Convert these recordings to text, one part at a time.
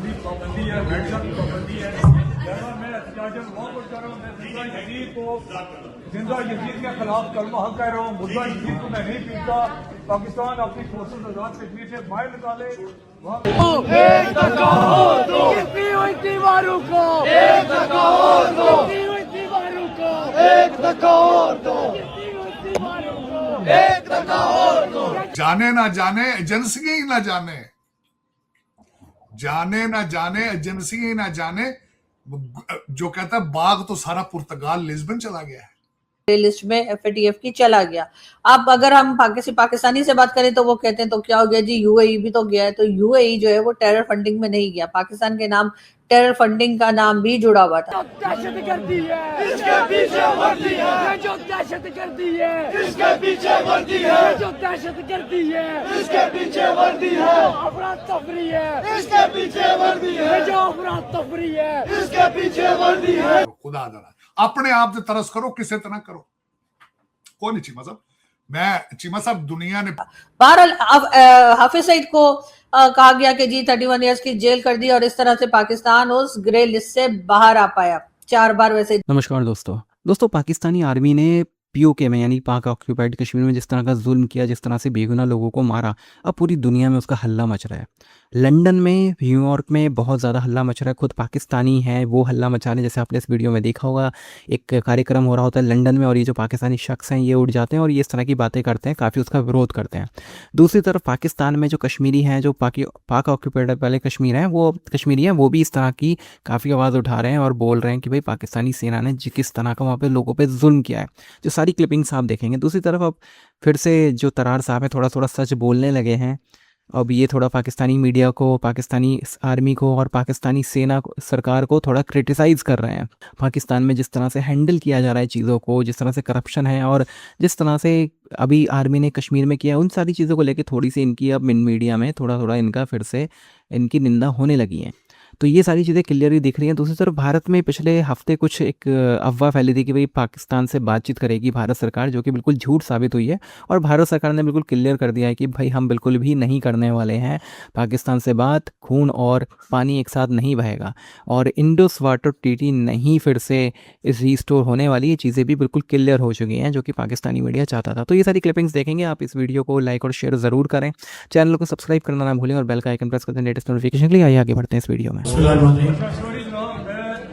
संबंधी पाबंदी है, मेडिकल की पाबंदी है। जैसा मैं एहतजाजन वहाँ कर रहा हूँ, मैं जिंदा यजीद के खिलाफ कलमा हक कह रहा हूँ। मुद्दा यजीद को मैं नहीं पीता। पाकिस्तान अपनी फोर्सेस आजाद कश्मीर से बाहर निकाले। एक धक्का और दो, कितनी हुई दीवारों को एक धक्का और दो, कितनी हुई दीवारों को एक धक्का और दो, कितनी हुई दीवारों को एक धक्का और दो। जाने ना जाने एजेंसी ही ना जाने, जाने ना जाने एजेंसी ही ना जाने, जो कहता है बाग तो सारा पुर्तगाल लिस्बन चला गया है, लिस्ट में एफएटीएफ की चला गया। अब अगर हम पाकिस्तानी से बात करें तो वो कहते हैं तो क्या हो गया जी, यूएई भी तो गया है। तो यूएई जो है वो टेरर फंडिंग में नहीं गया, पाकिस्तान के नाम टेरर फंडिंग का नाम भी जुड़ा हुआ था। दहशत गर्दी है, इसके पीछे वर्दी है, जो दहशत गर्दी है, इसके पीछे वर्दी है, जो दहशत गर्दी है, इसके पीछे वर्दी है, अफरा तफरी है, इसके पीछे वर्दी है, जो अफरा तफरी है, इसके पीछे वर्दी है। खुदा दरा अपने आप से तरस करो, किसे तरह करो, कौन है चीमा साहब? मैं चीमा साहब दुनिया ने बहरहाल अब हाफिज सईद को कहा गया कि जी 31 इयर्स की जेल कर दी और इस तरह से पाकिस्तान उस ग्रे लिस्ट से बाहर आ पाया 4 बार। वैसे नमस्कार दोस्तों, पाकिस्तानी आर्मी ने पीओके में यानी पाक ऑक्यूपाइड कश्मीर में जिस तरह का जुल्म किया, जिस तरह से बेगुनाह लोगों को मारा, अब पूरी दुनिया में उसका हल्ला मच रहा है। लंदन में, न्यूयॉर्क में बहुत ज़्यादा हल्ला मच रहा है। खुद पाकिस्तानी हैं वो हल्ला मचा रहे हैं। जैसे आपने इस वीडियो में देखा होगा, एक कार्यक्रम हो रहा होता है लंदन में और ये जो पाकिस्तानी शख्स हैं ये उठ जाते हैं और ये इस तरह की बातें करते हैं, काफ़ी उसका विरोध करते हैं। दूसरी तरफ पाकिस्तान में जो कश्मीरी हैं, जो पाक ऑक्यूपाइड वाले कश्मीर हैं, वो कश्मीरी हैं, वो भी इस तरह की काफ़ी आवाज़ उठा रहे हैं और बोल रहे हैं कि भाई पाकिस्तानी सेना ने किस तरह का वहाँ पर लोगों पर जुल्म किया है। जो सारी क्लिपिंग्स आप देखेंगे। दूसरी तरफ अब फिर से जो तरार साहब हैं थोड़ा सच बोलने लगे हैं। अब ये थोड़ा पाकिस्तानी मीडिया को, पाकिस्तानी आर्मी को और पाकिस्तानी सेना को, सरकार को थोड़ा क्रिटिसाइज़ कर रहे हैं। पाकिस्तान में जिस तरह से हैंडल किया जा रहा है चीज़ों को, जिस तरह से करप्शन है और जिस तरह से अभी आर्मी ने कश्मीर में किया, उन सारी चीज़ों को लेकर थोड़ी सी इनकी अब मीडिया में थोड़ा इनका फिर से इनकी निंदा होने लगी है। तो ये सारी चीज़ें क्लियरली दिख रही हैं। दूसरी तरफ भारत में पिछले हफ्ते कुछ एक अफवाह फैली थी कि भाई पाकिस्तान से बातचीत करेगी भारत सरकार, जो कि बिल्कुल झूठ साबित हुई है और भारत सरकार ने बिल्कुल क्लियर कर दिया है कि भाई हम बिल्कुल भी नहीं करने वाले हैं पाकिस्तान से बात। खून और पानी एक साथ नहीं बहेगा और इंडस वाटर ट्रीटी नहीं फिर से रीस्टोर होने वाली। ये चीज़ें भी बिल्कुल क्लियर हो चुकी हैं, जो कि पाकिस्तानी मीडिया चाहता था। तो ये सारी क्लिपिंग्स देखेंगे आप। इस वीडियो को लाइक और शेयर ज़रूर करें, चैनल को सब्सक्राइब करना ना भूलें और बेल का आइकन प्रेस कर दें लेटेस्ट नोटिफिकेशन के लिए। आइए आगे बढ़ते हैं इस वीडियो में। मैं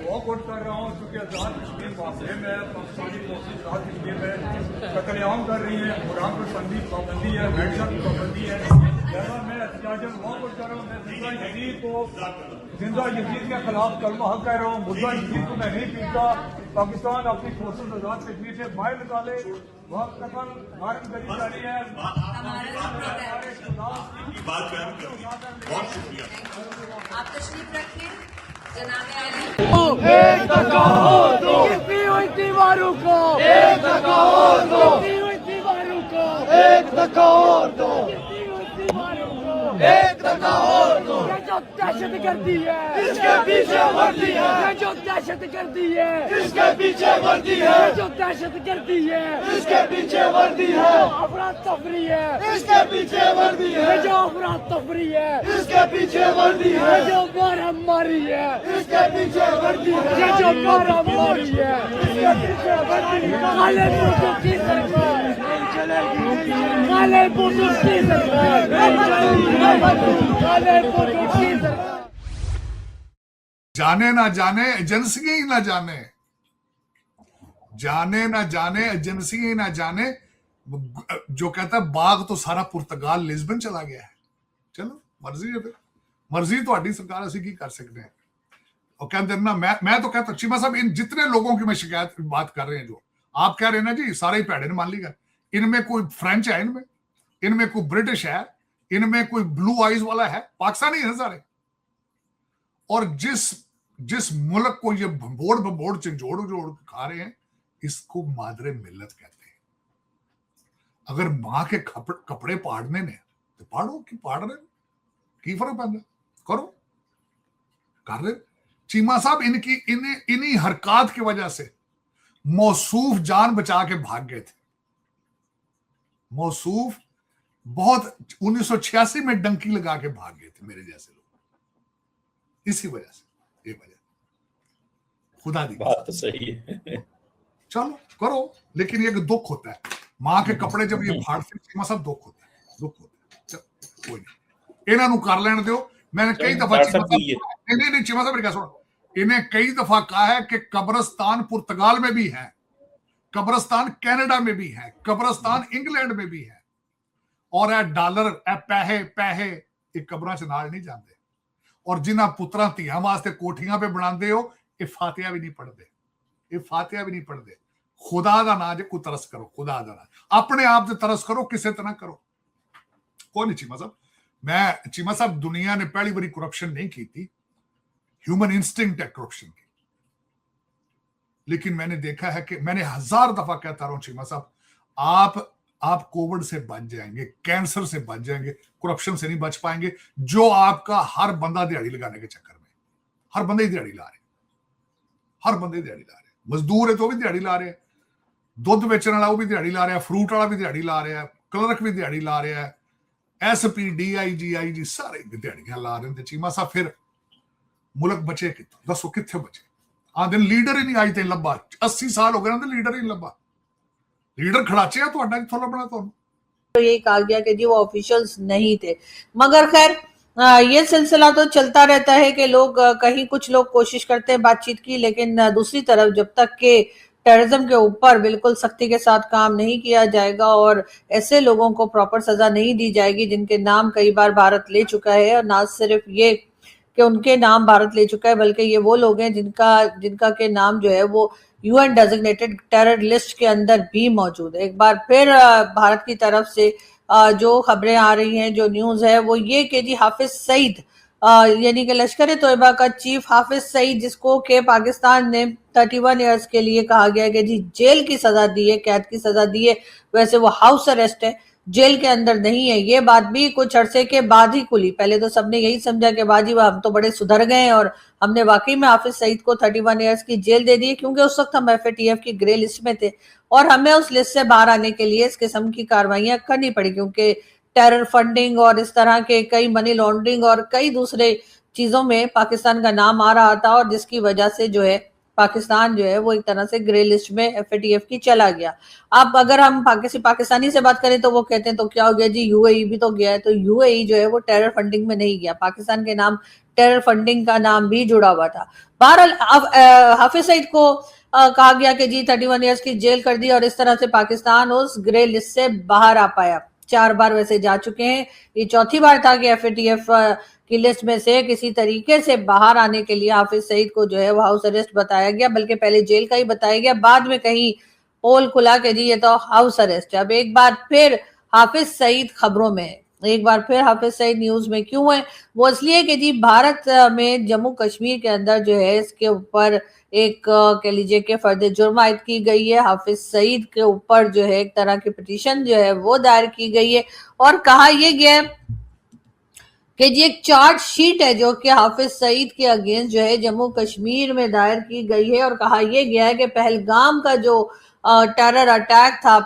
वॉकआउट कर रहा हूँ क्योंकि आजाद कश्मीर मामले में पाकिस्तानी फोर्सेस आजाद कश्मीर में कतलेआम कर रही है, कुरान पर संबंधी पाबंदी है, मेडिकल की पाबंदी है। जैसा मैं एहतजाजन वॉकआउट कर रहा हूँ, मैं जिंदा यजीद के खिलाफ कलमा हक कह रहा हूँ। मुद्दा यजीद को मैं नहीं पीता। पाकिस्तान अपनी फोर्सेस आजाद कश्मीर से बाहर निकाले। वहाँ कतल मारन करी जा रही है। आप तशरीफ रखिए जनाब आली। एक धक्का और दो, कितनी हुई दीवारों को एक धक्का और दो, कितनी हुई दीवारों को एक धक्का और दो, कितनी हुई दीवारों को एक धक्का और दो। ये जो दहशत गर्दी है, इसके पीछे वर्दी है, ये जो दहशत गर्दी है, इसके पीछे वर्दी है, ये जो दहशत गर्दी है, इसके पीछे वर्दी है, अफरा तफरी है, इसके पीछे वर्दी है, ये जो अफरा तफरी है, इसके पीछे वर्दी है, ये जो मारामारी है, इसके पीछे वर्दी है, ये जो मारामारी है, इसके पीछे वर्दी है। काले बूटों की सरकार नहीं चलेगी, काले बूटों की सरकार नहीं चलेगी, काले बूटों की सरकार। जाने ना जाने एजेंसी ही ना जाने, जाने ना जाने एजेंसी ही ना जाने, जो कहता है बाग तो सारा पुर्तगाल लिस्बन चला गया है। चलो मर्जी है, फिर मर्जी तो सरकार असी की कर सकते हैं। और कहते ना मैं तो कहता चीमा साहब, इन जितने लोगों की मैं शिकायत बात कर रहे हैं, जो आप कह रहे हैं ना जी सारे ही पैड़े ने मान लीगा, इनमें कोई फ्रेंच है, इनमें कोई ब्रिटिश है, इनमें कोई ब्लू आइज वाला है, पाकिस्तानी है सारे। और जिस मुल्क को ये भंबोड़ चिंजोड़ जोड़ खा रहे हैं, इसको मादरे मिल्लत कहते हैं। अगर मां के कपड़े पाड़ने ने तो पाड़ो, कि पाड़ रहे की फर्क पैदा, करो, कर रहे। चीमा साहब इन्हीं हरकत की वजह से मौसूफ जान बचा के भाग गए थे। मौसूफ बहुत 1986 में डंकी लगा के भाग गए थे, मेरे जैसे लोग। इसी वजह से, ये वजह खुदा दी बात तो सही है। चलो करो, लेकिन ये दुख होता है मां के कपड़े जब ये फाड़ते चीमा सब दुख होता है, दुख होता है। चल कोई नहीं, इन्हां नूं कर लेने दियो। मैंने कई दफा चीमा साहब नहीं चीमा साहब मेरी गल सुनो, इन्हें कई दफा कहा है कि कब्रिस्तान पुर्तगाल में भी है, कब्रिस्तान कनाडा में भी है, कब्रिस्तान इंग्लैंड में भी है, और ए डॉलर ए पैहे पैहे ये कब्रां च नाल नहीं जाते। और जिन्हां पुत्रां धीआं वास्ते कोठियां पे बनाते हो, ये फातिहा भी नहीं पढ़ते, ये फातिहा भी नहीं पढ़ते। खुदा दा नाम जे कोई तरस करो, खुदा दा नाम अपने आप से तरस करो, किसी तरह करो। कोई नहीं चीमा साहब, मैं चीमा साहब दुनिया ने पहली बारी करप्शन नहीं की थी, ह्यूमन इंस्टिंक्ट है करप्शन की। लेकिन मैंने देखा है कि मैंने 1000 दफा कहता रहा हूं चीमा साहब, आप कोविड से बच जाएंगे, कैंसर से बच जाएंगे, करप्शन से नहीं बच पाएंगे। जो आपका हर बंदा दिहाड़ी लगाने के चक्कर में, हर बंदे ही दिहाड़ी ला रहे, हर बंदे दिहाड़ी ला रहे, मजदूर है तो भी दिहाड़ी ला रहे हैं, दुध बेचने वाला वो भी दिहाड़ी ला रहा है, फ्रूट वाला भी दिहाड़ी ला रहा है, क्लर्क भी दिहाड़ी ला रहा है, SP DIG IG सारे दिहाड़ियां ला रहे हैं। चीमा साहब फिर मुल्क बचे कितों, दसो कितने बचे? दिन लीडर ही नहीं आई तेन लब्बा, 80 साल हो गए ना, लीडर ही नहीं लब्बा। लीडर खड़ाचे है तो कितों लभना तुहानू? तो यही कहा गया कि जी वो ऑफिशियल्स नहीं थे। मगर खैर ये सिलसिला तो चलता रहता है कि लोग कहीं कुछ लोग कोशिश करते हैं बातचीत की, लेकिन दूसरी तरफ जब तक के टेररिज्म के ऊपर बिल्कुल सख्ती के साथ काम नहीं किया जाएगा और ऐसे लोगों को प्रॉपर सजा नहीं दी जाएगी जिनके नाम कई बार भारत ले चुका है, और ना सिर्फ ये कि उनके नाम भारत ले चुका है, बल्कि ये वो लोग हैं जिनका के नाम जो है वो UN डेजिग्नेटेड टेरर लिस्ट के अंदर भी मौजूद है। एक बार फिर भारत की तरफ से जो खबरें आ रही हैं, जो न्यूज़ है वो ये कि जी हाफिज सईद यानी कि लश्कर तोयबा का चीफ हाफिज सईद, जिसको के पाकिस्तान ने 31 ईयर्स के लिए कहा गया कि जी जेल की सजा दी है, कैद की सजा दी है, वैसे वो हाउस अरेस्ट है, जेल के अंदर नहीं है। ये बात भी कुछ अरसे के बाद ही खुली। पहले तो सबने यही समझा कि बाजी हम तो बड़े सुधर गए हैं और हमने वाकई में हाफिज सईद को 31 ईयर्स की जेल दे दी, क्योंकि उस वक्त हम FATF की ग्रे लिस्ट में थे और हमें उस लिस्ट से बाहर आने के लिए इस किस्म की कार्रवाइयां करनी पड़ी, क्योंकि टेरर फंडिंग और इस तरह के कई मनी लॉन्ड्रिंग और कई दूसरे चीजों में पाकिस्तान का नाम आ रहा था, और जिसकी वजह से जो है पाकिस्तान जो है वो एक तरह से ग्रे लिस्ट में FATF की चला गया। अब अगर हम पाकिस्तानी से बात करें तो वो कहते हैं तो क्या हो गया जी, UAE भी तो गया है, तो UAE जो है वो टेरर फंडिंग में नहीं गया, पाकिस्तान के नाम टेरर फंडिंग का नाम भी जुड़ा हुआ था। बहरहाल अब हाफिज सईद को कहा गया कि जी 31 ईयर्स की जेल कर दी और इस तरह से पाकिस्तान उस ग्रे लिस्ट से बाहर आ पाया। 4 बार वैसे जा चुके हैं, ये चौथी बार था कि FATF की लिस्ट में से किसी तरीके से बाहर आने के लिए हाफिज सईद को जो है वो हाउस अरेस्ट बताया गया, बल्कि पहले जेल का ही बताया गया, बाद में कहीं पोल खुला के जी ये तो हाउस अरेस्ट है। अब एक बार फिर हाफिज सईद खबरों में है, एक बार फिर हाफिज सईद न्यूज में क्यों है? वो इसलिए कि जी भारत में जम्मू कश्मीर के अंदर जो है इसके ऊपर एक कह लीजिए कि फर्द जुर्म आयद की गई है। हाफिज सईद के ऊपर जो है एक तरह की पिटीशन जो है वो दायर की गई है और कहा यह गया है कि जी एक चार्जशीट है जो कि हाफिज सईद के अगेंस्ट जो है जम्मू कश्मीर में दायर की गई है, और कहा यह गया है कि पहलगाम का जो टेरर अटैक था